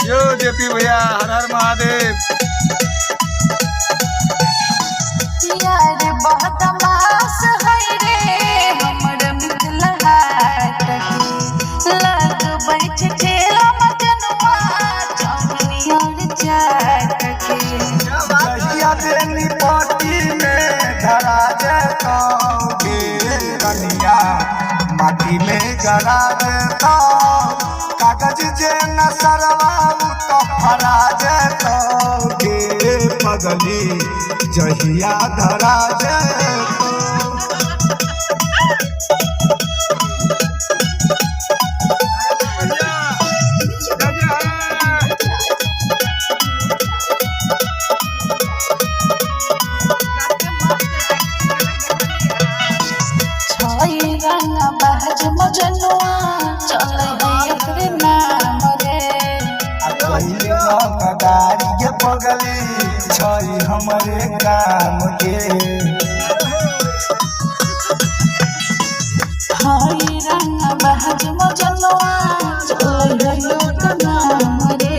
यो जेपी भैया, हर हर महादेव। यार बहुत मास है रे हमर मिथिला हाट लग बैठ ठेला मजनुआ चौनी और चाट के कहिया देनी पार्टी में धरा जतोगे कनिया माटी में गड़ा देता कागज जे न सरवाऊ तो फरा जतोगे पगली जहिया धरा जतो। बहज मजनुआ चले एकरे नाम रे गाड़ी के पगली छई हमरे काम के हाय रंग बहज मजनुआ चले एकरे नाम रे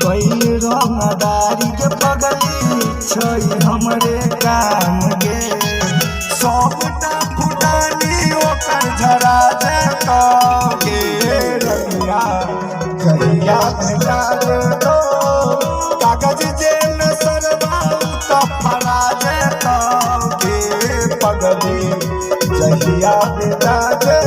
कोई रंगदारी के पगली छई हमरे काम के सबटा फुटानी ओकर झरा जतोगे रंगिया कहिया भेटा दो कागज जे न सरवाऊ तो फरा जतोगे पगली जहिया भेटा दो।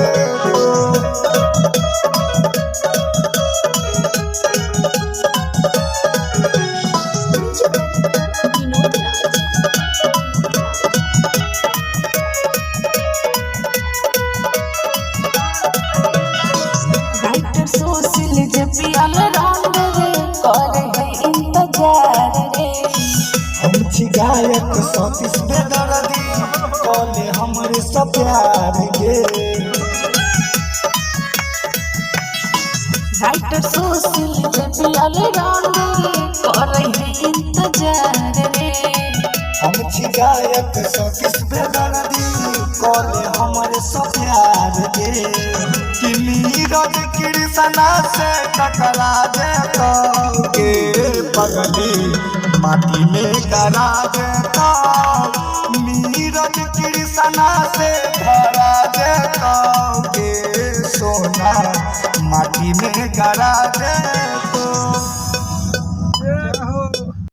सोशल जपियल रंग रे करे है इंतजार रे हम छी गायक सतीश बेदर्दी कले हमरे सब प्यार गे राइटर सोशल जपियल रंग रे करे है इंतजार रे हम छी गायक सतीश बेदर्दी कले हमरे सब प्यार गे कि नीरज कृष्णा से टकरा जतोगे पगली माटी में गड़ा जतो।